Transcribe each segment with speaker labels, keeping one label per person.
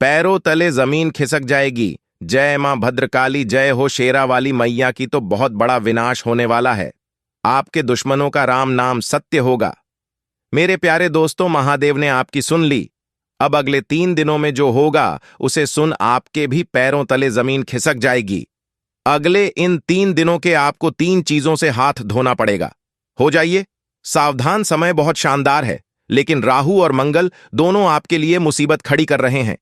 Speaker 1: पैरों तले जमीन खिसक जाएगी। जय मां भद्रकाली, जय हो शेरा वाली मैया की। तो बहुत बड़ा विनाश होने वाला है। आपके दुश्मनों का राम नाम सत्य होगा। मेरे प्यारे दोस्तों, महादेव ने आपकी सुन ली। अब अगले 3 दिनों में जो होगा उसे सुन आपके भी पैरों तले जमीन खिसक जाएगी। अगले इन 3 दिनों के आपको 3 चीजों से हाथ धोना पड़ेगा। हो जाइए सावधान। समय बहुत शानदार है, लेकिन राहु और मंगल दोनों आपके लिए मुसीबत खड़ी कर रहे हैं।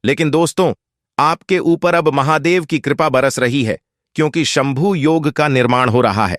Speaker 1: लेकिन दोस्तों, आपके ऊपर अब महादेव की कृपा बरस रही है, क्योंकि शंभु योग का निर्माण हो रहा है।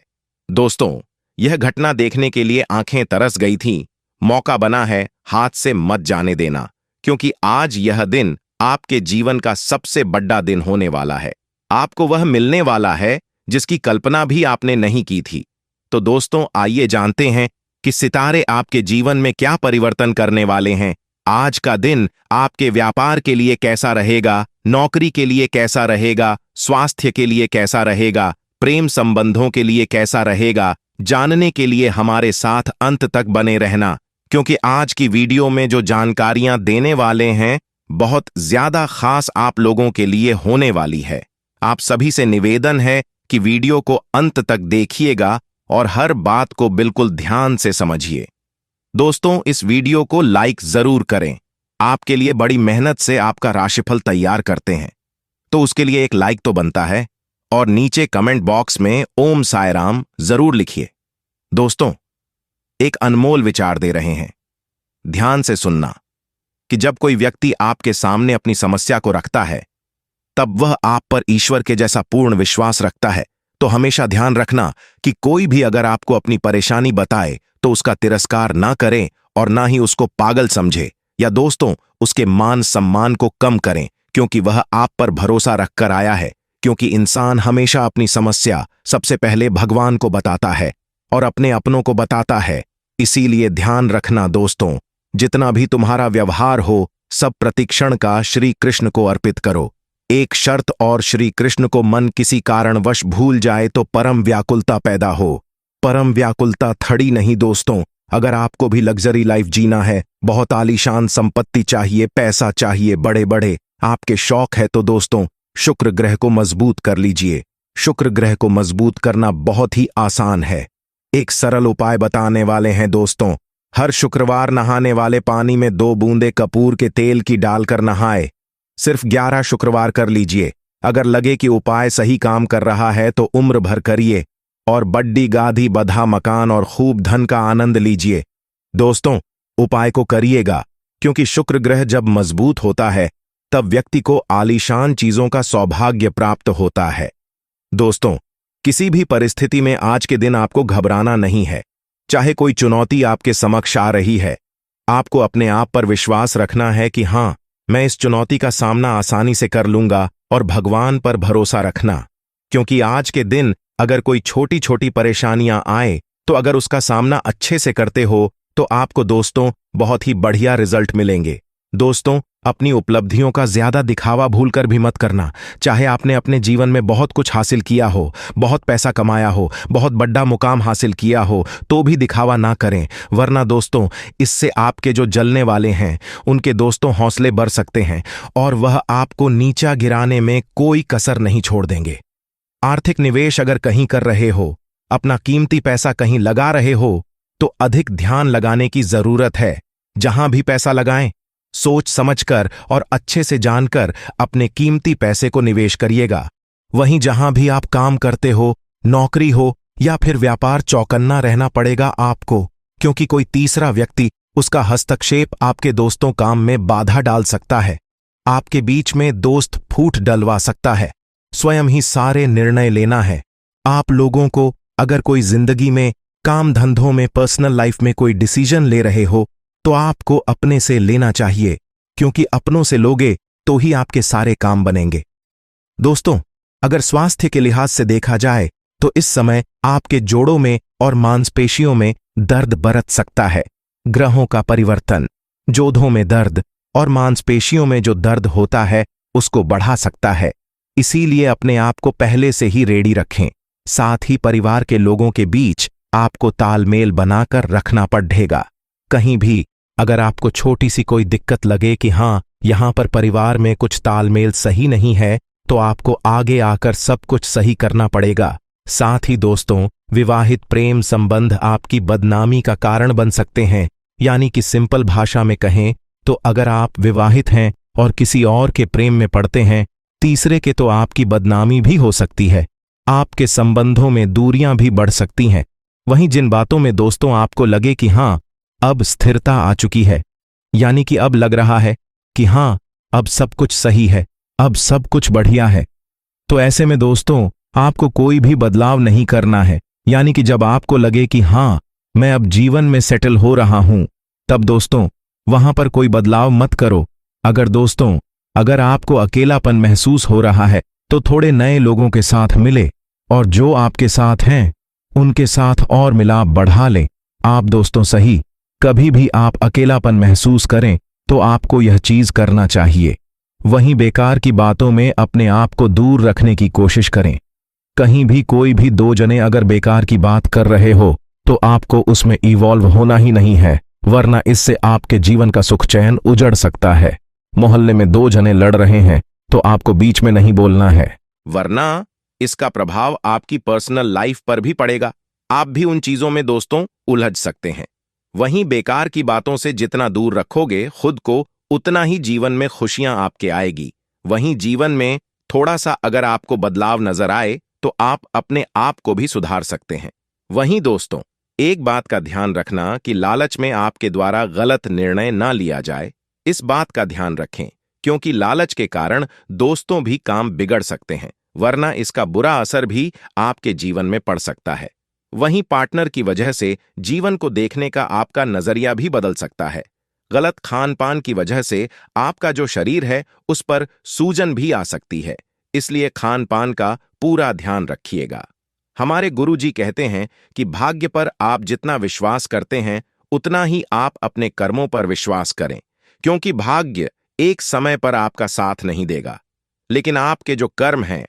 Speaker 1: दोस्तों, यह घटना देखने के लिए आंखें तरस गई थीं। मौका बना है, हाथ से मत जाने देना, क्योंकि आज यह दिन आपके जीवन का सबसे बड़ा दिन होने वाला है। आपको वह मिलने वाला है जिसकी कल्पना भी आपने नहीं की थी। तो दोस्तों, आइए जानते हैं कि सितारे आपके जीवन में क्या परिवर्तन करने वाले हैं। आज का दिन आपके व्यापार के लिए कैसा रहेगा, नौकरी के लिए कैसा रहेगा, स्वास्थ्य के लिए कैसा रहेगा, प्रेम संबंधों के लिए कैसा रहेगा, जानने के लिए हमारे साथ अंत तक बने रहना, क्योंकि आज की वीडियो में जो जानकारियां देने वाले हैं बहुत ज्यादा खास आप लोगों के लिए होने वाली है। आप सभी से निवेदन है कि वीडियो को अंत तक देखिएगा और हर बात को बिल्कुल ध्यान से समझिए। दोस्तों, इस वीडियो को लाइक जरूर करें। आपके लिए बड़ी मेहनत से आपका राशिफल तैयार करते हैं, तो उसके लिए एक लाइक तो बनता है। और नीचे कमेंट बॉक्स में ओम साई राम जरूर लिखिए। दोस्तों, एक अनमोल विचार दे रहे हैं। ध्यान से सुनना कि जब कोई व्यक्ति आपके सामने अपनी समस्या को रखता है, तब वह आप पर ईश्वर के जैसा पूर्ण विश्वास रखता है। तो हमेशा ध्यान रखना कि कोई भी अगर आपको अपनी परेशानी बताए तो उसका तिरस्कार ना करें और ना ही उसको पागल समझे, या दोस्तों उसके मान सम्मान को कम करें, क्योंकि वह आप पर भरोसा रखकर आया है। क्योंकि इंसान हमेशा अपनी समस्या सबसे पहले भगवान को बताता है और अपने अपनों को बताता है। इसीलिए ध्यान रखना दोस्तों, जितना भी तुम्हारा व्यवहार हो, सब प्रतिक्षण का श्री कृष्ण को अर्पित करो। एक शर्त और, श्री कृष्ण को मन किसी कारणवश भूल जाए तो परम व्याकुलता पैदा हो। परम व्याकुलता थड़ी नहीं दोस्तों। अगर आपको भी लग्जरी लाइफ जीना है, बहुत आलीशान संपत्ति चाहिए, पैसा चाहिए, बड़े बड़े आपके शौक है, तो दोस्तों शुक्र ग्रह को मजबूत कर लीजिए। शुक्र ग्रह को मजबूत करना बहुत ही आसान है। एक सरल उपाय बताने वाले हैं दोस्तों। हर शुक्रवार नहाने वाले पानी में 2 बूंदे कपूर के तेल की डालकर नहाए। सिर्फ 11 शुक्रवार कर लीजिए। अगर लगे कि उपाय सही काम कर रहा है तो उम्र भर करिए और बड्डी गाधी बधा मकान और खूब धन का आनंद लीजिए। दोस्तों, उपाय को करिएगा, क्योंकि शुक्र ग्रह जब मजबूत होता है तब व्यक्ति को आलीशान चीजों का सौभाग्य प्राप्त होता है। दोस्तों, किसी भी परिस्थिति में आज के दिन आपको घबराना नहीं है। चाहे कोई चुनौती आपके समक्ष आ रही है, आपको अपने आप पर विश्वास रखना है कि हाँ, मैं इस चुनौती का सामना आसानी से कर लूंगा, और भगवान पर भरोसा रखना। क्योंकि आज के दिन अगर कोई छोटी छोटी परेशानियां आए तो अगर उसका सामना अच्छे से करते हो तो आपको दोस्तों बहुत ही बढ़िया रिजल्ट मिलेंगे। दोस्तों, अपनी उपलब्धियों का ज्यादा दिखावा भूलकर भी मत करना। चाहे आपने अपने जीवन में बहुत कुछ हासिल किया हो, बहुत पैसा कमाया हो, बहुत बड़ा मुकाम हासिल किया हो, तो भी दिखावा ना करें, वरना दोस्तों इससे आपके जो जलने वाले हैं उनके दोस्तों हौसले बढ़ सकते हैं और वह आपको नीचा गिराने में कोई कसर नहीं छोड़ देंगे। आर्थिक निवेश अगर कहीं कर रहे हो, अपना कीमती पैसा कहीं लगा रहे हो, तो अधिक ध्यान लगाने की जरूरत है। जहां भी पैसा लगाएं, सोच समझकर और अच्छे से जानकर अपने कीमती पैसे को निवेश करिएगा। वहीं जहां भी आप काम करते हो, नौकरी हो या फिर व्यापार, चौकन्ना रहना पड़ेगा आपको, क्योंकि कोई तीसरा व्यक्ति, उसका हस्तक्षेप आपके दोस्तों काम में बाधा डाल सकता है। आपके बीच में दोस्त फूट डलवा सकता है। स्वयं ही सारे निर्णय लेना है। आप लोगों को अगर कोई जिंदगी में, काम धंधों में, पर्सनल लाइफ में कोई डिसीजन ले रहे हो तो आपको अपने से लेना चाहिए, क्योंकि अपनों से लोगे तो ही आपके सारे काम बनेंगे। दोस्तों, अगर स्वास्थ्य के लिहाज से देखा जाए तो इस समय आपके जोड़ों में और मांसपेशियों में दर्द बरत सकता है। ग्रहों का परिवर्तन जोड़ों में दर्द और मांसपेशियों में जो दर्द होता है उसको बढ़ा सकता है। इसीलिए अपने आप को पहले से ही रेडी रखें। साथ ही परिवार के लोगों के बीच आपको तालमेल बनाकर रखना पड़ेगा। कहीं भी अगर आपको छोटी सी कोई दिक्कत लगे कि हाँ,
Speaker 2: यहाँ पर परिवार में कुछ तालमेल सही नहीं है तो आपको आगे आकर सब कुछ सही करना पड़ेगा। साथ ही दोस्तों, विवाहित प्रेम संबंध आपकी बदनामी का कारण बन सकते हैं। यानी कि सिंपल भाषा में कहें तो अगर आप विवाहित हैं और किसी और के प्रेम में पड़ते हैं, तीसरे के, तो आपकी बदनामी भी हो सकती है। आपके संबंधों में दूरियां भी बढ़ सकती हैं। वहीं जिन बातों में दोस्तों आपको लगे कि हाँ, अब स्थिरता आ चुकी है, यानी कि अब लग रहा है कि हाँ, अब सब कुछ सही है, अब सब कुछ बढ़िया है, तो ऐसे में दोस्तों आपको कोई भी बदलाव नहीं करना है। यानी कि जब आपको लगे कि हाँ, मैं अब जीवन में सेटल हो रहा हूं, तब दोस्तों वहां पर कोई बदलाव मत करो। अगर आपको अकेलापन महसूस हो रहा है तो थोड़े नए लोगों के साथ मिले और जो आपके साथ हैं उनके साथ और मिलाप बढ़ा लें। आप दोस्तों सही, कभी भी आप अकेलापन महसूस करें तो आपको यह चीज करना चाहिए। वहीं बेकार की बातों में अपने आप को दूर रखने की कोशिश करें। कहीं भी कोई भी दो जने अगर बेकार की बात कर रहे हो तो आपको उसमें इवॉल्व होना ही नहीं है, वरना इससे आपके जीवन का सुख चैन उजड़ सकता है। मोहल्ले में दो जने लड़ रहे हैं तो आपको बीच में नहीं बोलना है,
Speaker 1: वरना इसका प्रभाव आपकी पर्सनल लाइफ पर भी पड़ेगा। आप भी उन चीजों में दोस्तों उलझ सकते हैं। वहीं बेकार की बातों से जितना दूर रखोगे खुद को, उतना ही जीवन में खुशियां आपके आएगी। वहीं जीवन में थोड़ा सा अगर आपको बदलाव नजर आए तो आप अपने आप को भी सुधार सकते हैं। वहीं दोस्तों, एक बात का ध्यान रखना कि लालच में आपके द्वारा गलत निर्णय ना लिया जाए। इस बात का ध्यान रखें, क्योंकि लालच के कारण दोस्तों भी काम बिगड़ सकते हैं, वरना इसका बुरा असर भी आपके जीवन में पड़ सकता है। वहीं पार्टनर की वजह से जीवन को देखने का आपका नजरिया भी बदल सकता है। गलत खान पान की वजह से आपका जो शरीर है उस पर सूजन भी आ सकती है, इसलिए खान पान का पूरा ध्यान रखिएगा। हमारे गुरुजी कहते हैं कि भाग्य पर आप जितना विश्वास करते हैं उतना ही आप अपने कर्मों पर विश्वास करें, क्योंकि भाग्य एक समय पर आपका साथ नहीं देगा, लेकिन आपके जो कर्म हैं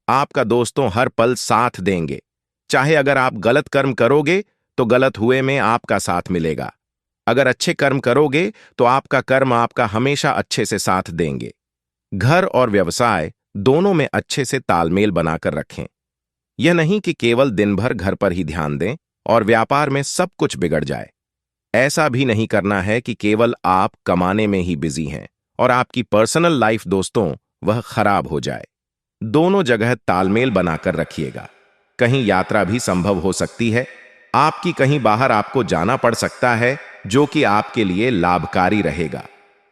Speaker 1: आपका दोस्तों हर पल साथ देंगे। चाहे अगर आप गलत कर्म करोगे तो गलत हुए में आपका साथ मिलेगा, अगर अच्छे कर्म करोगे तो आपका कर्म आपका हमेशा अच्छे से साथ देंगे। घर और व्यवसाय दोनों में अच्छे से तालमेल बनाकर रखें। यह नहीं कि केवल दिन भर घर पर ही ध्यान दें और व्यापार में सब कुछ बिगड़ जाए। ऐसा भी नहीं करना है कि केवल आप कमाने में ही बिजी हैं और आपकी पर्सनल लाइफ दोस्तों वह खराब हो जाए। दोनों जगह तालमेल बनाकर रखिएगा। कहीं यात्रा भी संभव हो सकती है, आपकी कहीं बाहर आपको जाना पड़ सकता है, जो कि आपके लिए लाभकारी रहेगा।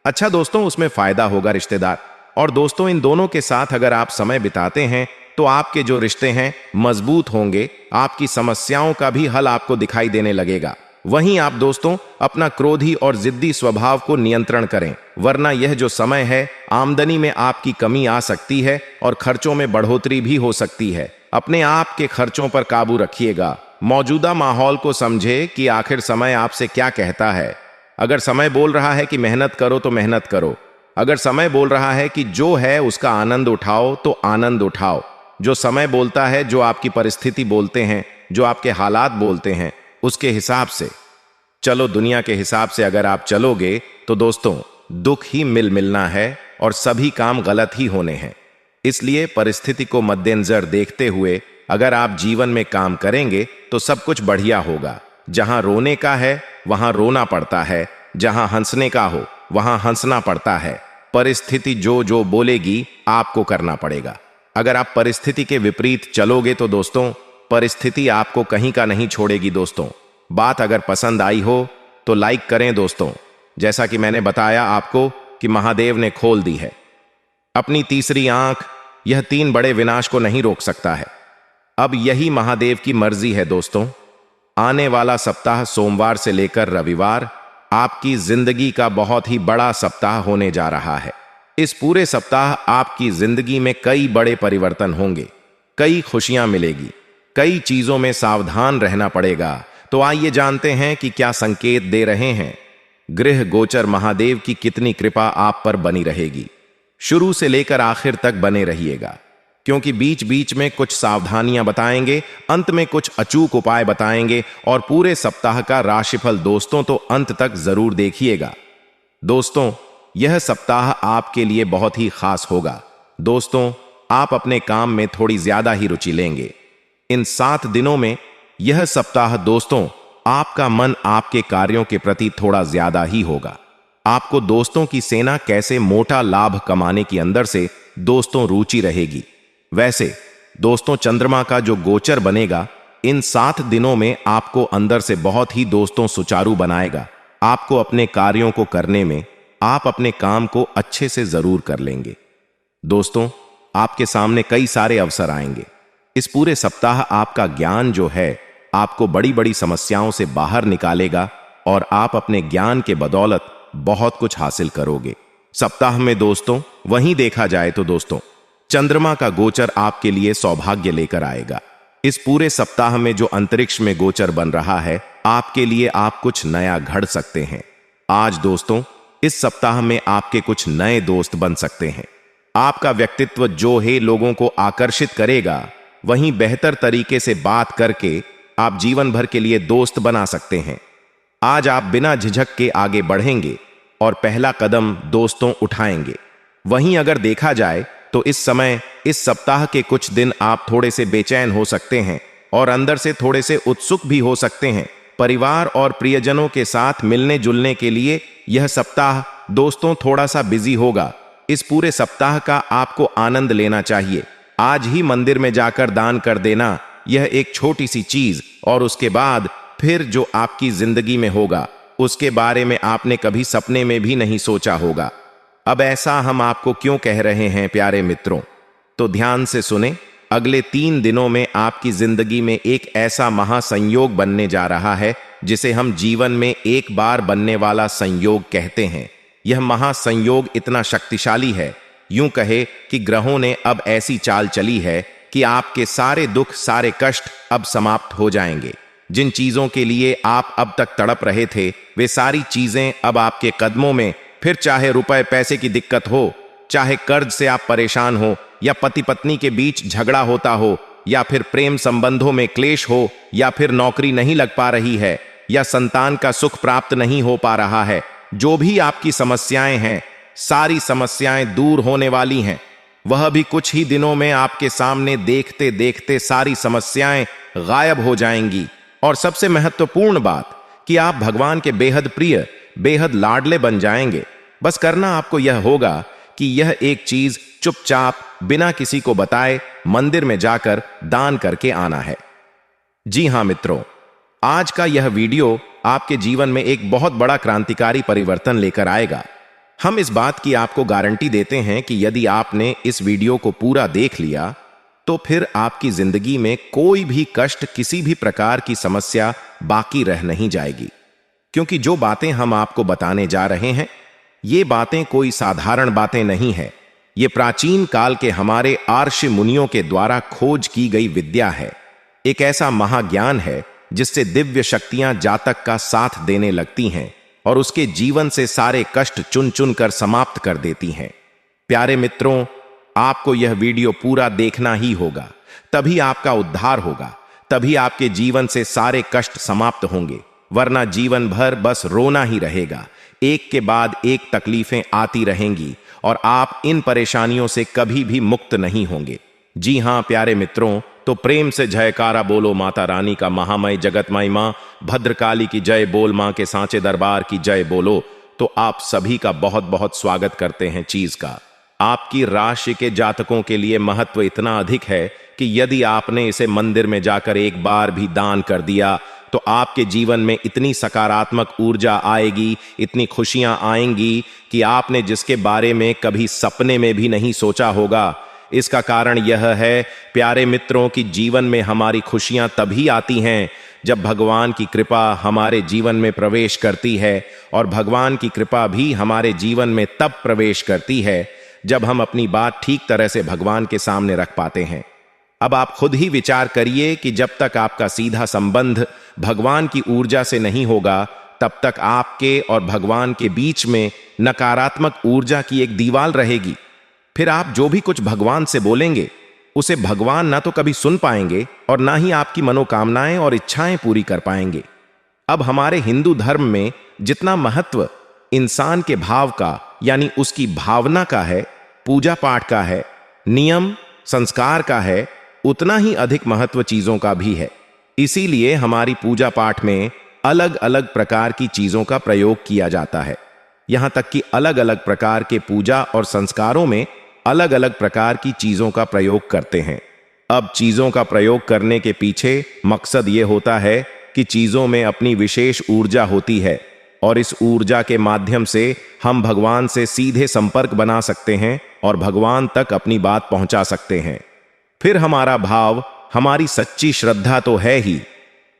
Speaker 1: अच्छा दोस्तों, उसमें फायदा होगा रिश्तेदार और दोस्तों। इन दोनों के साथ अगर आप समय बिताते हैं तो आपके जो रिश्ते हैं मजबूत होंगे, आपकी समस्याओं का भी हल आपको दिखाई देने लगेगा। वहीं आप दोस्तों अपना क्रोधी और जिद्दी स्वभाव को नियंत्रण करें, वरना यह जो समय है आमदनी में आपकी कमी आ सकती है और खर्चों में बढ़ोतरी भी हो सकती है। अपने आप के खर्चों पर काबू रखिएगा। मौजूदा माहौल को समझे कि आखिर समय आपसे क्या कहता है। अगर समय बोल रहा है कि मेहनत करो तो मेहनत करो, अगर समय बोल रहा है कि जो है उसका आनंद उठाओ तो आनंद उठाओ। जो समय बोलता है, जो आपकी परिस्थिति बोलते हैं, जो आपके हालात बोलते हैं, उसके हिसाब से चलो। दुनिया के हिसाब से अगर आप चलोगे तो दोस्तों दुख ही मिलना है और सभी काम गलत ही होने हैं। इसलिए परिस्थिति को मद्देनजर देखते हुए अगर आप जीवन में काम करेंगे तो सब कुछ बढ़िया होगा। जहां रोने का है वहां रोना पड़ता है, जहां हंसने का हो वहां हंसना पड़ता है। परिस्थिति जो जो बोलेगी आपको करना पड़ेगा। अगर आप परिस्थिति के विपरीत चलोगे तो दोस्तों परिस्थिति आपको कहीं का नहीं छोड़ेगी। दोस्तों बात अगर पसंद आई हो तो लाइक करें दोस्तों। जैसा कि मैंने बताया आपको कि महादेव ने खोल दी है अपनी तीसरी आंख, यह 3 बड़े विनाश को नहीं रोक सकता है। अब यही महादेव की मर्जी है दोस्तों। आने वाला सप्ताह सोमवार से लेकर रविवार आपकी जिंदगी का बहुत ही बड़ा सप्ताह होने जा रहा है। इस पूरे सप्ताह आपकी जिंदगी में कई बड़े परिवर्तन होंगे, कई खुशियां मिलेगी, कई चीजों में सावधान रहना पड़ेगा। तो आइए जानते हैं कि क्या संकेत दे रहे हैं। गृह गोचर महादेव की कितनी कृपा आप पर बनी रहेगी। शुरू से लेकर आखिर तक बने रहिएगा, क्योंकि बीच बीच में कुछ सावधानियां बताएंगे, अंत में कुछ अचूक उपाय बताएंगे और पूरे सप्ताह का राशिफल दोस्तों तो अंत तक जरूर देखिएगा। दोस्तों यह सप्ताह आपके लिए बहुत ही खास होगा। दोस्तों, आप अपने काम में थोड़ी ज्यादा ही रुचि लेंगे। इन 7 दिनों में यह सप्ताह दोस्तों, आपका मन आपके कार्यों के प्रति थोड़ा ज्यादा ही होगा। आपको दोस्तों की सेना कैसे मोटा लाभ कमाने की अंदर से दोस्तों रुचि रहेगी। वैसे दोस्तों, चंद्रमा का जो गोचर बनेगा इन 7 दिनों में आपको अंदर से बहुत ही दोस्तों सुचारू बनाएगा। आपको अपने कार्यों को करने में आप अपने काम को अच्छे से जरूर कर लेंगे। दोस्तों, आपके सामने कई सारे अवसर आएंगे। इस पूरे सप्ताह आपका ज्ञान जो है आपको बड़ी बड़ी समस्याओं से बाहर निकालेगा और आप अपने ज्ञान के बदौलत बहुत कुछ हासिल करोगे। सप्ताह में दोस्तों, वहीं देखा जाए तो दोस्तों, चंद्रमा का गोचर आपके लिए सौभाग्य लेकर आएगा। इस पूरे सप्ताह में जो अंतरिक्ष में गोचर बन रहा है आपके लिए आप कुछ नया घड़ सकते हैं। आज दोस्तों, इस सप्ताह में आपके कुछ नए दोस्त बन सकते हैं। आपका व्यक्तित्व जो है लोगों को आकर्षित करेगा, वहीं बेहतर तरीके से बात करके आप जीवन भर के लिए दोस्त बना सकते हैं। आज आप बिना झिझक के आगे बढ़ेंगे और पहला कदम दोस्तों उठाएंगे। वहीं अगर देखा जाए तो इस समय इस सप्ताह के कुछ दिन आप थोड़े से बेचैन हो सकते हैं और अंदर से थोड़े से उत्सुक भी हो सकते हैं। परिवार और प्रियजनों के साथ मिलने जुलने के लिए यह सप्ताह दोस्तों थोड़ा सा बिजी होगा। इस पूरे सप्ताह का आपको आनंद लेना चाहिए। आज ही मंदिर में जाकर दान कर देना, यह एक छोटी सी चीज, और उसके बाद फिर जो आपकी जिंदगी में होगा उसके बारे में आपने कभी सपने में भी नहीं सोचा होगा। अब ऐसा हम आपको क्यों कह रहे हैं प्यारे मित्रों, तो ध्यान से सुने। अगले 3 दिनों में आपकी जिंदगी में एक ऐसा महासंयोग बनने जा रहा है जिसे हम जीवन में एक बार बनने वाला संयोग कहते हैं। यह महासंयोग इतना शक्तिशाली है, यूं कहे कि ग्रहों ने अब ऐसी चाल चली है कि आपके सारे दुख, सारे कष्ट अब समाप्त हो जाएंगे। जिन चीजों के लिए आप अब तक तड़प रहे थे वे सारी चीजें अब आपके कदमों में। फिर चाहे रुपए पैसे की दिक्कत हो, चाहे कर्ज से आप परेशान हो, या पति पत्नी के बीच झगड़ा होता हो, या फिर प्रेम संबंधों में क्लेश हो, या फिर नौकरी नहीं लग पा रही है, या संतान का सुख प्राप्त नहीं हो पा रहा है, जो भी आपकी समस्याएं हैं सारी समस्याएं दूर होने वाली हैं। वह भी कुछ ही दिनों में आपके सामने देखते देखते सारी समस्याएं गायब हो जाएंगी। और सबसे महत्वपूर्ण बात कि आप भगवान के बेहद प्रिय, बेहद लाडले बन जाएंगे। बस करना आपको यह होगा कि यह एक चीज चुपचाप बिना किसी को बताए मंदिर में जाकर दान करके आना है। जी हां मित्रों, आज का यह वीडियो आपके जीवन में एक बहुत बड़ा क्रांतिकारी परिवर्तन लेकर आएगा। हम इस बात की आपको गारंटी देते हैं कि यदि आपने इस वीडियो को पूरा देख लिया तो फिर आपकी जिंदगी में कोई भी कष्ट, किसी भी प्रकार की समस्या बाकी रह नहीं जाएगी। क्योंकि जो बातें हम आपको बताने जा रहे हैं ये बातें कोई साधारण बातें नहीं है। ये प्राचीन काल के हमारे आर्षि मुनियों के द्वारा खोज की गई विद्या है। एक ऐसा महाज्ञान है जिससे दिव्य शक्तियां जातक का साथ देने लगती हैं और उसके जीवन से सारे कष्ट चुन चुन कर समाप्त कर देती हैं। प्यारे मित्रों, आपको यह वीडियो पूरा देखना ही होगा, तभी आपका उद्धार होगा, तभी आपके जीवन से सारे कष्ट समाप्त होंगे, वरना जीवन भर बस रोना ही रहेगा। एक के बाद एक तकलीफें आती रहेंगी और आप इन परेशानियों से कभी भी मुक्त नहीं होंगे। जी हां प्यारे मित्रों, तो प्रेम से जयकारा बोलो माता रानी का, महामय जगतमय मां भद्रकाली की जय बोल, मां के सांचे दरबार की जय बोलो। तो आप सभी का बहुत बहुत स्वागत करते हैं चीज का। आपकी राशि के जातकों के लिए महत्व इतना अधिक है कि यदि आपने इसे मंदिर में जाकर एक बार भी दान कर दिया तो आपके जीवन में इतनी सकारात्मक ऊर्जा आएगी, इतनी खुशियां आएंगी कि आपने जिसके बारे में कभी सपने में भी नहीं सोचा होगा। इसका कारण यह है प्यारे मित्रों कि जीवन में हमारी खुशियां तभी आती हैं जब भगवान की कृपा हमारे जीवन में प्रवेश करती है, और भगवान की कृपा भी हमारे जीवन में तब प्रवेश करती है जब हम अपनी बात ठीक तरह से भगवान के सामने रख पाते हैं। अब आप खुद ही विचार करिए कि जब तक आपका सीधा संबंध भगवान की ऊर्जा से नहीं होगा तब तक आपके और भगवान के बीच में नकारात्मक ऊर्जा की एक दीवार रहेगी। फिर आप जो भी कुछ भगवान से बोलेंगे उसे भगवान ना तो कभी सुन पाएंगे और ना ही आपकी मनोकामनाएं और इच्छाएं पूरी कर पाएंगे। अब हमारे हिंदू धर्म में जितना महत्व इंसान के भाव का यानी उसकी भावना का है, पूजा पाठ का है, नियम संस्कार का है, उतना ही अधिक महत्व चीजों का भी है। इसीलिए हमारी पूजा पाठ में अलग अलग प्रकार की चीजों का प्रयोग किया जाता है। यहां तक कि अलग अलग प्रकार के पूजा और संस्कारों में अलग अलग प्रकार की चीजों का प्रयोग करते हैं। अब चीजों का प्रयोग करने के पीछे मकसद यह होता है कि चीजों में अपनी विशेष ऊर्जा होती है और इस ऊर्जा के माध्यम से हम भगवान से सीधे संपर्क बना सकते हैं और भगवान तक अपनी बात पहुंचा सकते हैं। फिर हमारा भाव, हमारी सच्ची श्रद्धा तो है ही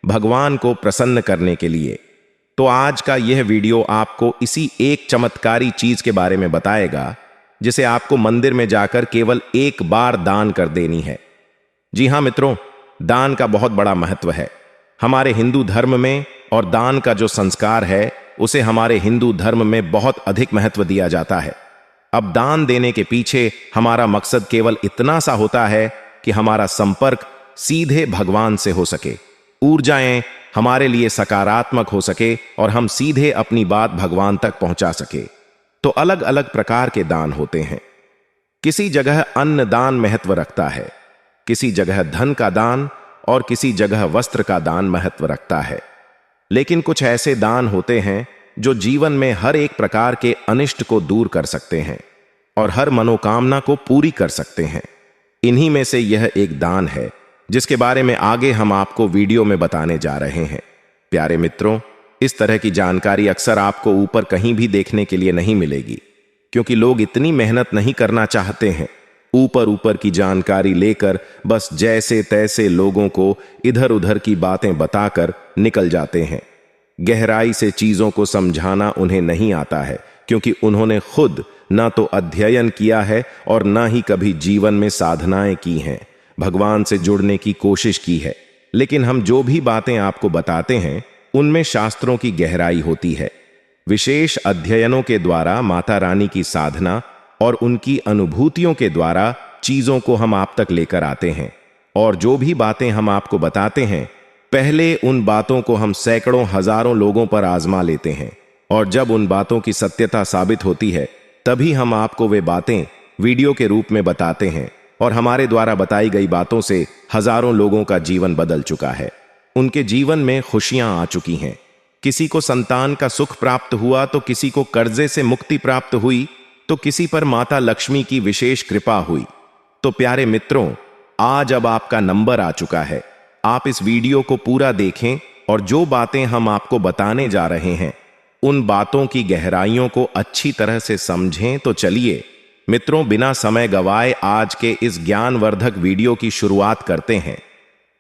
Speaker 1: भगवान को प्रसन्न करने के लिए। तो आज का यह वीडियो आपको इसी एक चमत्कारी चीज के बारे में बताएगा जिसे आपको मंदिर में जाकर केवल एक बार दान कर देनी है। जी हां मित्रों, दान का बहुत बड़ा महत्व है हमारे हिंदू धर्म में, और दान का जो संस्कार है उसे हमारे हिंदू धर्म में बहुत अधिक महत्व दिया जाता है। अब दान देने के पीछे हमारा मकसद केवल इतना सा होता है कि हमारा संपर्क सीधे भगवान से हो सके, ऊर्जाएं हमारे लिए सकारात्मक हो सके और हम सीधे अपनी बात भगवान तक पहुंचा सके। तो अलग अलग प्रकार के दान होते हैं। किसी जगह अन्न दान महत्व रखता है, किसी जगह धन का दान और किसी जगह वस्त्र का दान महत्व रखता है। लेकिन कुछ ऐसे दान होते हैं जो जीवन में हर एक प्रकार के अनिष्ट को दूर कर सकते हैं और हर मनोकामना को पूरी कर सकते हैं। इन्हीं में से यह एक दान है जिसके बारे में आगे हम आपको वीडियो में बताने जा रहे हैं। प्यारे मित्रों, इस तरह की जानकारी अक्सर आपको ऊपर कहीं भी देखने के लिए नहीं मिलेगी, क्योंकि लोग इतनी मेहनत नहीं करना चाहते हैं। ऊपर ऊपर की जानकारी लेकर बस जैसे तैसे लोगों को इधर उधर की बातें बताकर निकल जाते हैं। गहराई से चीजों को समझाना उन्हें नहीं आता है, क्योंकि उन्होंने खुद ना तो अध्ययन किया है और ना ही कभी जीवन में साधनाएं की हैं, भगवान से जुड़ने की कोशिश की है। लेकिन हम जो भी बातें आपको बताते हैं उनमें शास्त्रों की गहराई होती है। विशेष अध्ययनों के द्वारा माता रानी की साधना और उनकी अनुभूतियों के द्वारा चीजों को हम आप तक लेकर आते हैं। और जो भी बातें हम आपको बताते हैं, पहले उन बातों को हम सैकड़ों हजारों लोगों पर आजमा लेते हैं, और जब उन बातों की सत्यता साबित होती है तभी हम आपको वे बातें वीडियो के रूप में बताते हैं। और हमारे द्वारा बताई गई बातों से हजारों लोगों का जीवन बदल चुका है, उनके जीवन में खुशियां आ चुकी हैं। किसी को संतान का सुख प्राप्त हुआ तो किसी को कर्जे से मुक्ति प्राप्त हुई, तो किसी पर माता लक्ष्मी की विशेष कृपा हुई। तो प्यारे मित्रों, आज अब आपका नंबर आ चुका है। आप इस वीडियो को पूरा देखें और जो बातें हम आपको बताने जा रहे हैं उन बातों की गहराइयों को अच्छी तरह से समझें। तो चलिए मित्रों, बिना समय गवाए आज के इस ज्ञानवर्धक वीडियो की शुरुआत करते हैं।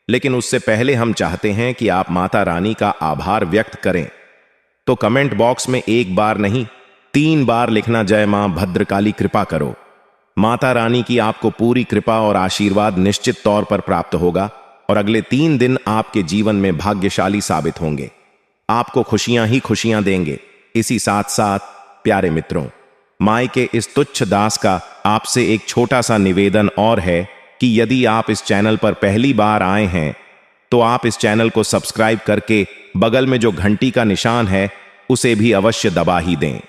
Speaker 1: लेकिन उससे पहले हम चाहते हैं कि आप माता रानी का आभार व्यक्त करें। तो कमेंट बॉक्स में एक बार नहीं 3 बार लिखना, जय मां भद्रकाली कृपा करो। माता रानी की आपको पूरी कृपा और आशीर्वाद निश्चित तौर पर प्राप्त होगा और अगले 3 दिन आपके जीवन में भाग्यशाली साबित होंगे, आपको खुशियां ही खुशियां देंगे। इसी साथ साथ प्यारे मित्रों, माई के इस तुच्छ दास का आपसे एक छोटा सा निवेदन और है कि यदि आप इस चैनल पर पहली बार आए हैं तो आप इस चैनल को सब्सक्राइब करके बगल में जो घंटी का निशान है उसे भी अवश्य दबा ही दें।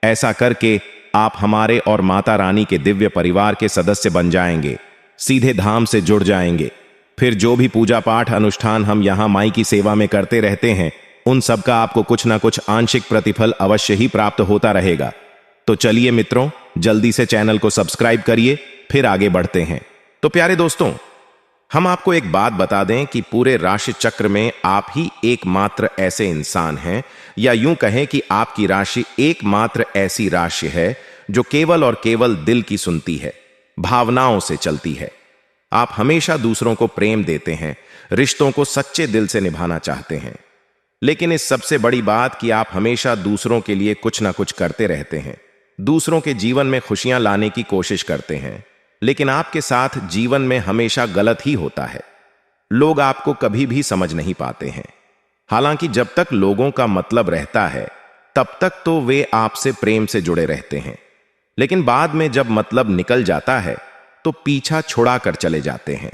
Speaker 1: ऐसा करके आप हमारे और माता रानी के दिव्य परिवार के सदस्य बन जाएंगे, सीधे धाम से जुड़ जाएंगे। फिर जो भी पूजा पाठ अनुष्ठान हम यहाँ माई की सेवा में करते रहते हैं उन सब का आपको कुछ ना कुछ आंशिक प्रतिफल अवश्य ही प्राप्त होता रहेगा। तो चलिए मित्रों, जल्दी से चैनल को सब्सक्राइब करिए, फिर आगे बढ़ते हैं। तो प्यारे दोस्तों, हम आपको एक बात बता दें कि पूरे राशि चक्र में आप ही एकमात्र ऐसे इंसान हैं, या यूं कहें कि आपकी राशि एकमात्र ऐसी राशि है जो केवल और केवल दिल की सुनती है, भावनाओं से चलती है। आप हमेशा दूसरों को प्रेम देते हैं, रिश्तों को सच्चे दिल से निभाना चाहते हैं। लेकिन इस सबसे बड़ी बात कि आप हमेशा दूसरों के लिए कुछ ना कुछ करते रहते हैं, दूसरों के जीवन में खुशियां लाने की कोशिश करते हैं, लेकिन आपके साथ जीवन में हमेशा गलत ही होता है। लोग आपको कभी भी समझ नहीं पाते हैं। हालांकि जब तक लोगों का मतलब रहता है तब तक तो वे आपसे प्रेम से जुड़े रहते हैं, लेकिन बाद में जब मतलब निकल जाता है तो पीछा छुड़ा कर चले जाते हैं।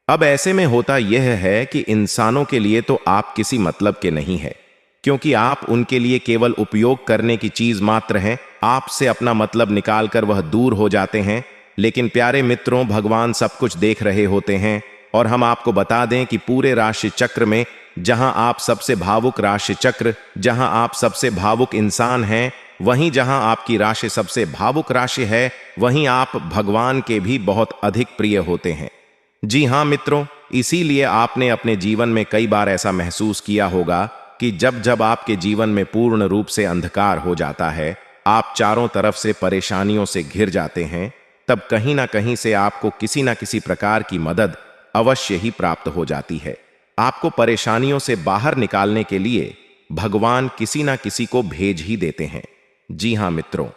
Speaker 1: अब ऐसे में होता यह है कि इंसानों के लिए तो आप किसी मतलब के नहीं है, क्योंकि आप उनके लिए केवल उपयोग करने की चीज मात्र हैं। आपसे अपना मतलब निकालकर वह दूर हो जाते हैं। लेकिन प्यारे मित्रों, भगवान सब कुछ देख रहे होते हैं। और हम आपको बता दें कि पूरे राशि चक्र में जहां आप सबसे भावुक राशि चक्र, जहां आप सबसे भावुक इंसान हैं, वहीं जहां आपकी राशि सबसे भावुक राशि है, वहीं आप भगवान के भी बहुत अधिक प्रिय होते हैं। जी हां मित्रों, इसीलिए आपने अपने जीवन में कई बार ऐसा महसूस किया होगा कि जब जब आपके जीवन में पूर्ण रूप से अंधकार हो जाता है, आप चारों तरफ से परेशानियों से घिर जाते हैं, तब कहीं ना कहीं से आपको किसी ना किसी प्रकार की मदद अवश्य ही प्राप्त हो जाती है। आपको परेशानियों से बाहर निकालने के लिए भगवान किसी ना किसी को भेज ही देते हैं। जी हां मित्रों,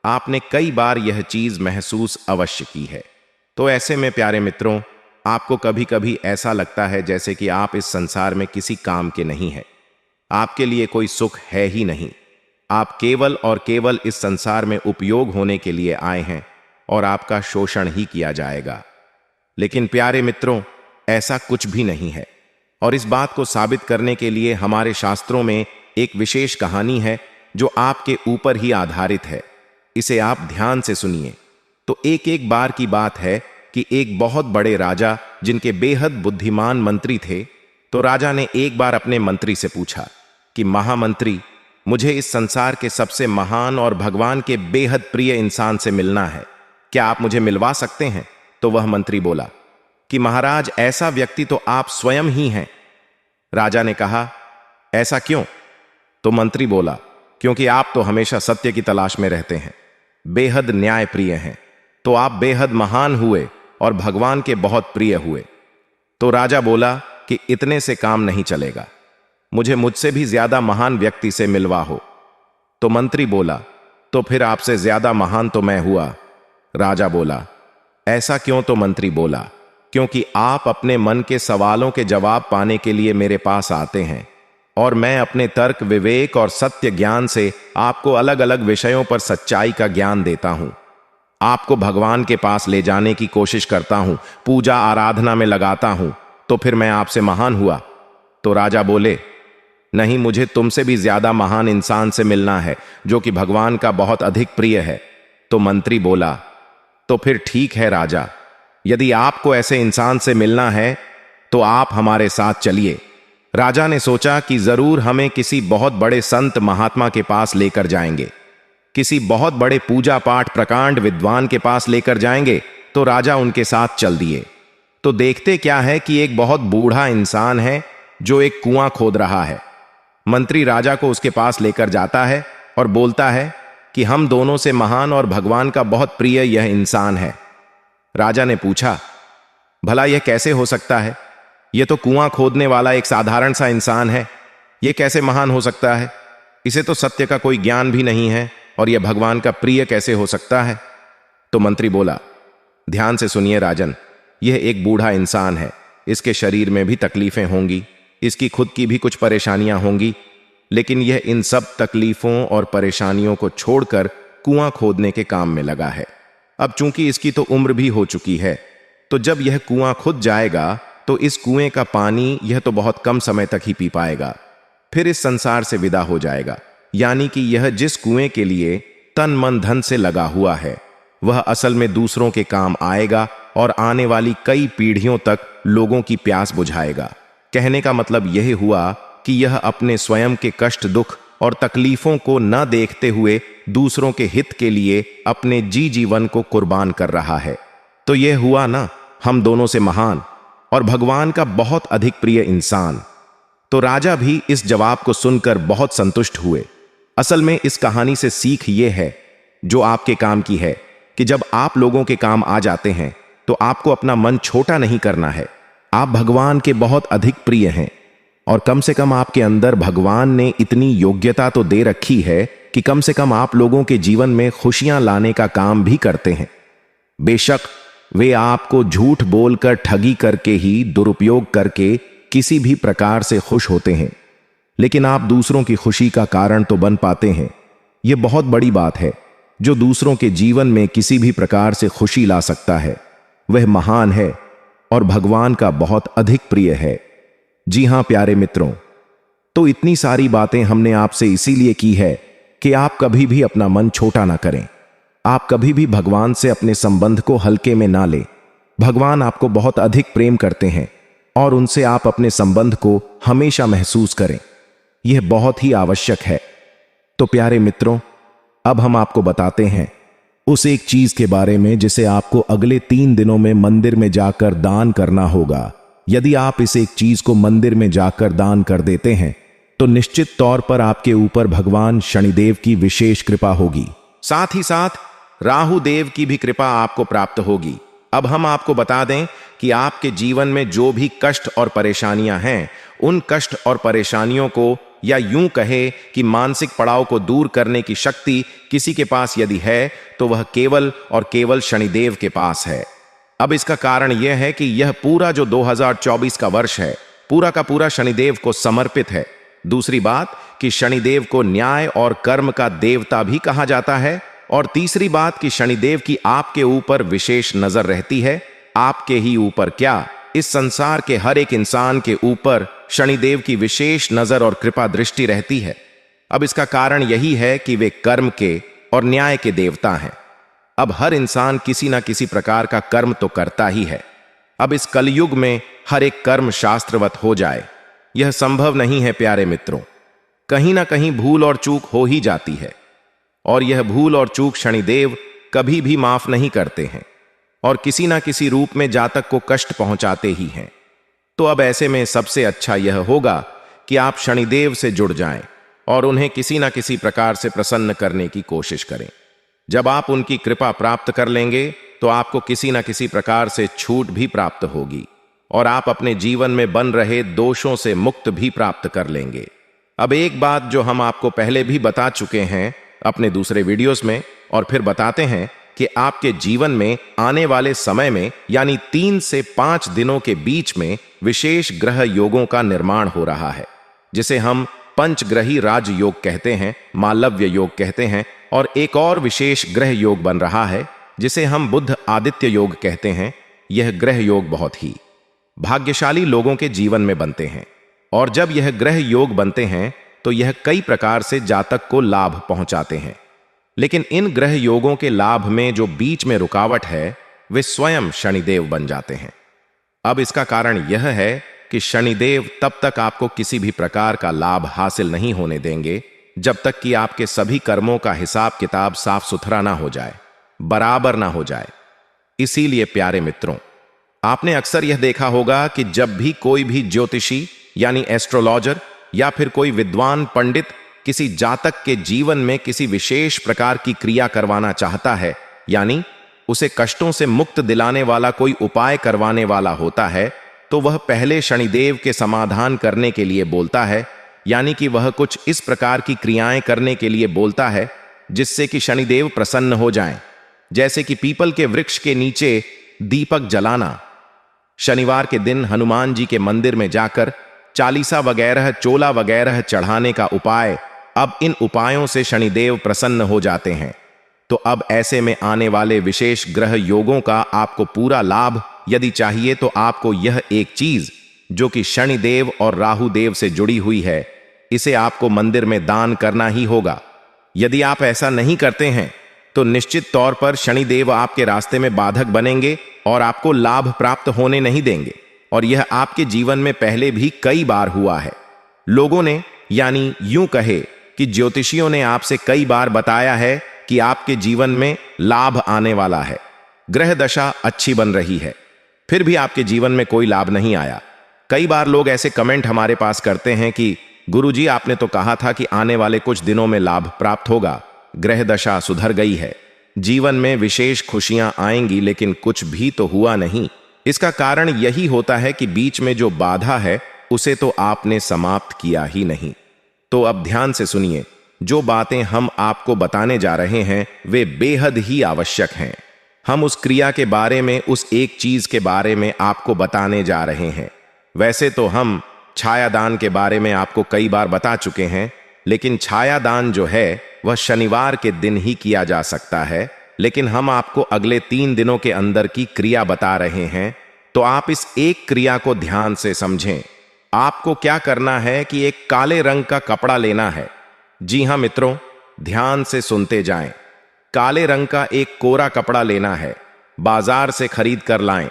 Speaker 1: आपने कई बार यह चीज महसूस अवश्य की है। तो ऐसे में प्यारे मित्रों, आपको कभी कभी ऐसा लगता है जैसे कि आप इस संसार में किसी काम के नहीं हैं। आपके लिए कोई सुख है ही नहीं। आप केवल और केवल इस संसार में उपयोग होने के लिए आए हैं और आपका शोषण ही किया जाएगा। लेकिन प्यारे मित्रों, ऐसा कुछ भी नहीं है। और इस बात को साबित करने के लिए हमारे शास्त्रों में एक विशेष कहानी है जो आपके ऊपर ही आधारित है। इसे आप ध्यान से सुनिए। तो एक एक बार की बात है कि एक बहुत बड़े राजा, जिनके बेहद बुद्धिमान मंत्री थे, तो राजा ने एक बार अपने मंत्री से पूछा कि महामंत्री, मुझे इस संसार के सबसे महान और भगवान के बेहद प्रिय इंसान से मिलना है, क्या आप मुझे मिलवा सकते हैं? तो वह मंत्री बोला कि महाराज, ऐसा व्यक्ति तो आप स्वयं ही हैं। राजा ने कहा, ऐसा क्यों? तो मंत्री बोला, क्योंकि आप तो हमेशा सत्य की तलाश में रहते हैं, बेहद न्याय प्रिय हैं, तो आप बेहद महान हुए और भगवान के बहुत प्रिय हुए। तो राजा बोला कि इतने से काम नहीं चलेगा, मुझे मुझसे भी ज्यादा महान व्यक्ति से मिलवा हो। तो मंत्री बोला, तो फिर आपसे ज्यादा महान तो मैं हुआ। राजा बोला, ऐसा क्यों? तो मंत्री बोला, क्योंकि आप अपने मन के सवालों के जवाब पाने के लिए मेरे पास आते हैं और मैं अपने तर्क, विवेक और सत्य ज्ञान से आपको अलग अलग विषयों पर सच्चाई का ज्ञान देता हूं। आपको भगवान के पास ले जाने की कोशिश करता हूं, पूजा आराधना में लगाता हूं, तो फिर मैं आपसे महान हुआ? तो राजा बोले, नहीं, मुझे तुमसे भी ज्यादा महान इंसान से मिलना है जो कि भगवान का बहुत अधिक प्रिय है। तो मंत्री बोला, तो फिर ठीक है राजा, यदि आपको ऐसे इंसान से मिलना है तो आप हमारे साथ चलिए। राजा ने सोचा कि जरूर हमें किसी बहुत बड़े संत महात्मा के पास लेकर जाएंगे, किसी बहुत बड़े पूजा पाठ प्रकांड विद्वान के पास लेकर जाएंगे। तो राजा उनके साथ चल दिए। तो देखते क्या है कि एक बहुत बूढ़ा इंसान है जो एक कुआं खोद रहा है। मंत्री राजा को उसके पास लेकर जाता है और बोलता है कि हम दोनों से महान और भगवान का बहुत प्रिय यह इंसान है। राजा ने पूछा, भला यह कैसे हो सकता है? यह तो कुआं खोदने वाला एक साधारण सा इंसान है, यह कैसे महान हो सकता है? इसे तो सत्य का कोई ज्ञान भी नहीं है और यह भगवान का प्रिय कैसे हो सकता है? तो मंत्री बोला, ध्यान से सुनिए राजन, यह एक बूढ़ा इंसान है, इसके शरीर में भी तकलीफें होंगी, इसकी खुद की भी कुछ परेशानियां होंगी, लेकिन यह इन सब तकलीफों और परेशानियों को छोड़कर कुआं खोदने के काम में लगा है। अब चूंकि इसकी तो उम्र भी हो चुकी है, तो जब यह कुआं खुद जाएगा तो इस कुएं का पानी यह तो बहुत कम समय तक ही पी पाएगा, फिर इस संसार से विदा हो जाएगा। यानी कि यह जिस कुएं के लिए तन मन धन से लगा हुआ है, वह असल में दूसरों के काम आएगा और आने वाली कई पीढ़ियों तक लोगों की प्यास बुझाएगा। कहने का मतलब यह हुआ कि यह अपने स्वयं के कष्ट, दुख और तकलीफों को न देखते हुए दूसरों के हित के लिए अपने जीवन को कुर्बान कर रहा है। तो यह हुआ ना, हम दोनों से महान और भगवान का बहुत अधिक प्रिय इंसान। तो राजा भी इस जवाब को सुनकर बहुत संतुष्ट हुए। असल में इस कहानी से सीख यह है, जो आपके काम की है, कि जब आप लोगों के काम आ जाते हैं तो आपको अपना मन छोटा नहीं करना है। आप भगवान के बहुत अधिक प्रिय हैं और कम से कम आपके अंदर भगवान ने इतनी योग्यता तो दे रखी है कि कम से कम आप लोगों के जीवन में खुशियां लाने का काम भी करते हैं। बेशक वे आपको झूठ बोलकर, ठगी करके ही, दुरुपयोग करके किसी भी प्रकार से खुश होते हैं, लेकिन आप दूसरों की खुशी का कारण तो बन पाते हैं। यह बहुत बड़ी बात है। जो दूसरों के जीवन में किसी भी प्रकार से खुशी ला सकता है, वह महान है और भगवान का बहुत अधिक प्रिय है। जी हां प्यारे मित्रों, तो इतनी सारी बातें हमने आपसे इसीलिए की है कि आप कभी भी अपना मन छोटा ना करें। आप कभी भी भगवान से अपने संबंध को हल्के में ना लें। भगवान आपको बहुत अधिक प्रेम करते हैं और उनसे आप अपने संबंध को हमेशा महसूस करें। यह बहुत ही आवश्यक है। तो प्यारे मित्रों, अब हम आपको बताते हैं उस एक चीज के बारे में जिसे आपको अगले 3 दिनों में मंदिर में जाकर दान करना होगा। यदि आप इस एक चीज को मंदिर में जाकर दान कर देते हैं तो निश्चित तौर पर आपके ऊपर भगवान शनिदेव की विशेष कृपा होगी। साथ ही साथ राहु देव की भी कृपा आपको प्राप्त होगी। अब हम आपको बता दें कि आपके जीवन में जो भी कष्ट और परेशानियां हैं, उन कष्ट और परेशानियों को, या यूं कहे कि मानसिक पड़ाव को दूर करने की शक्ति किसी के पास यदि है तो वह केवल और केवल शनिदेव के पास है। अब इसका कारण यह है कि यह पूरा जो 2024 का वर्ष है, पूरा का पूरा शनिदेव को समर्पित है। दूसरी बात कि शनिदेव को न्याय और कर्म का देवता भी कहा जाता है। और तीसरी बात कि शनिदेव की आपके ऊपर विशेष नजर रहती है। आपके ही ऊपर क्या, इस संसार के हर एक इंसान के ऊपर शनिदेव की विशेष नजर और कृपा दृष्टि रहती है। अब इसका कारण यही है कि वे कर्म के और न्याय के देवता हैं। अब हर इंसान किसी ना किसी प्रकार का कर्म तो करता ही है। अब इस कलयुग में हर एक कर्म शास्त्रवत हो जाए, यह संभव नहीं है प्यारे मित्रों। कहीं ना कहीं भूल और चूक हो ही जाती है, और यह भूल और चूक शनिदेव कभी भी माफ नहीं करते हैं और किसी ना किसी रूप में जातक को कष्ट पहुंचाते ही हैं। तो अब ऐसे में सबसे अच्छा यह होगा कि आप शनिदेव से जुड़ जाएं और उन्हें किसी ना किसी प्रकार से प्रसन्न करने की कोशिश करें। जब आप उनकी कृपा प्राप्त कर लेंगे तो आपको किसी ना किसी प्रकार से छूट भी प्राप्त होगी और आप अपने जीवन में बन रहे दोषों से मुक्त भी प्राप्त कर लेंगे। अब एक बात जो हम आपको पहले भी बता चुके हैं अपने दूसरे वीडियोस में, और फिर बताते हैं कि आपके जीवन में आने वाले समय में यानी 3 से 5 दिनों के बीच में विशेष ग्रह योगों का निर्माण हो रहा है, जिसे हम पंचग्रही राज योग कहते हैं, मालव्य योग कहते हैं, और एक और विशेष ग्रह योग बन रहा है जिसे हम बुध आदित्य योग कहते हैं। यह ग्रह योग बहुत ही भाग्यशाली लोगों के जीवन में बनते हैं, और जब यह ग्रह योग बनते हैं तो यह कई प्रकार से जातक को लाभ पहुंचाते हैं। लेकिन इन ग्रह योगों के लाभ में जो बीच में रुकावट है, वे स्वयं शनिदेव बन जाते हैं। अब इसका कारण यह है कि शनिदेव तब तक आपको किसी भी प्रकार का लाभ हासिल नहीं होने देंगे जब तक कि आपके सभी कर्मों का हिसाब किताब साफ सुथरा ना हो जाए, बराबर ना हो जाए। इसीलिए प्यारे मित्रों, आपने अक्सर यह देखा होगा कि जब भी कोई भी ज्योतिषी यानी एस्ट्रोलॉजर या फिर कोई विद्वान पंडित किसी जातक के जीवन में किसी विशेष प्रकार की क्रिया करवाना चाहता है, यानी उसे कष्टों से मुक्त दिलाने वाला कोई उपाय करवाने वाला होता है, तो वह पहले शनिदेव के समाधान करने के लिए बोलता है। यानी कि वह कुछ इस प्रकार की क्रियाएं करने के लिए बोलता है जिससे कि शनिदेव प्रसन्न हो जाएं, जैसे कि पीपल के वृक्ष के नीचे दीपक जलाना, शनिवार के दिन हनुमान जी के मंदिर में जाकर चालीसा वगैरह, चोला वगैरह चढ़ाने का उपाय। अब इन उपायों से शनिदेव प्रसन्न हो जाते हैं। तो अब ऐसे में आने वाले विशेष ग्रह योगों का आपको पूरा लाभ यदि चाहिए तो आपको यह एक चीज जो कि शनिदेव और राहु देव से जुड़ी हुई है, इसे आपको मंदिर में दान करना ही होगा। यदि आप ऐसा नहीं करते हैं तो निश्चित तौर पर शनिदेव आपके रास्ते में बाधक बनेंगे और आपको लाभ प्राप्त होने नहीं देंगे। और यह आपके जीवन में पहले भी कई बार हुआ है। लोगों ने, यानी यूं कहे कि ज्योतिषियों ने आपसे कई बार बताया है कि आपके जीवन में लाभ आने वाला है, ग्रह दशा अच्छी बन रही है, फिर भी आपके जीवन में कोई लाभ नहीं आया। कई बार लोग ऐसे कमेंट हमारे पास करते हैं कि गुरुजी आपने तो कहा था कि आने वाले कुछ दिनों में लाभ प्राप्त होगा, ग्रह दशा सुधर गई है, जीवन में विशेष खुशियां आएंगी, लेकिन कुछ भी तो हुआ नहीं। इसका कारण यही होता है कि बीच में जो बाधा है उसे तो आपने समाप्त किया ही नहीं। तो अब ध्यान से सुनिए, जो बातें हम आपको बताने जा रहे हैं वे बेहद ही आवश्यक हैं। हम उस क्रिया के बारे में, उस एक चीज के बारे में आपको बताने जा रहे हैं। वैसे तो हम छायादान के बारे में आपको कई बार बता चुके हैं, लेकिन छायादान जो है वह शनिवार के दिन ही किया जा सकता है। लेकिन हम आपको अगले 3 दिनों के अंदर की क्रिया बता रहे हैं, तो आप इस एक क्रिया को ध्यान से समझें। आपको क्या करना है कि एक काले रंग का कपड़ा लेना है। जी हां मित्रों, ध्यान से सुनते जाएं। काले रंग का एक कोरा कपड़ा लेना है, बाजार से खरीद कर लाएं।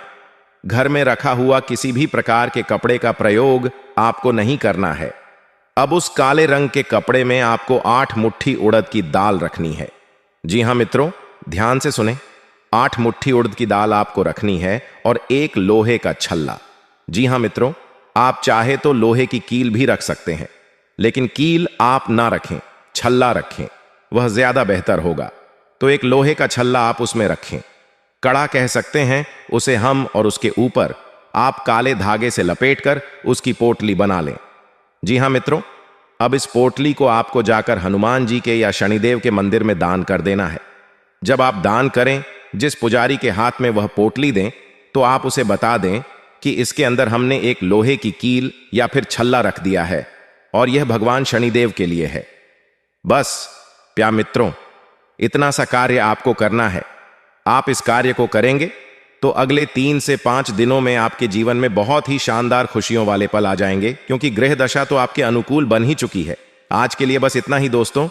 Speaker 1: घर में रखा हुआ किसी भी प्रकार के कपड़े का प्रयोग आपको नहीं करना है। अब उस काले रंग के कपड़े में आपको 8 मुट्ठी उड़द की दाल रखनी है। जी हां मित्रों, ध्यान से सुने। 8 मुट्ठी उड़द की दाल आपको रखनी है और एक लोहे का छल्ला। जी हां मित्रों, आप चाहे तो लोहे की कील भी रख सकते हैं, लेकिन कील आप ना रखें, छल्ला रखें, वह ज्यादा बेहतर होगा। तो एक लोहे का छल्ला आप उसमें रखें, कड़ा कह सकते हैं उसे हम, और उसके ऊपर आप काले धागे से लपेटकर उसकी पोटली बना लें। जी हां मित्रों, अब इस पोटली को आपको जाकर हनुमान जी के या शनिदेव के मंदिर में दान कर देना है। जब आप दान करें, जिस पुजारी के हाथ में वह पोटली दें, तो आप उसे बता दें कि इसके अंदर हमने एक लोहे की कील या फिर छल्ला रख दिया है और यह भगवान शनिदेव के लिए है। बस प्यार मित्रों, इतना सा कार्य आपको करना है। आप इस कार्य को करेंगे तो अगले 3 से 5 दिनों में आपके जीवन में बहुत ही शानदार खुशियों वाले पल आ जाएंगे, क्योंकि ग्रह दशा तो आपके अनुकूल बन ही चुकी है। आज के लिए बस इतना ही दोस्तों।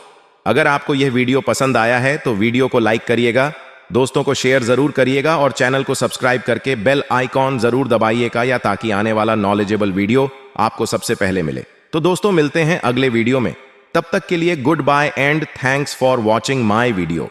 Speaker 1: अगर आपको यह वीडियो पसंद आया है तो वीडियो को लाइक करिएगा, दोस्तों को शेयर जरूर करिएगा और चैनल को सब्सक्राइब करके बेल आइकॉन जरूर दबाइएगा, या ताकि आने वाला नॉलेजेबल वीडियो आपको सबसे पहले मिले। तो दोस्तों, मिलते हैं अगले वीडियो में। तब तक के लिए goodbye and thanks for watching my video.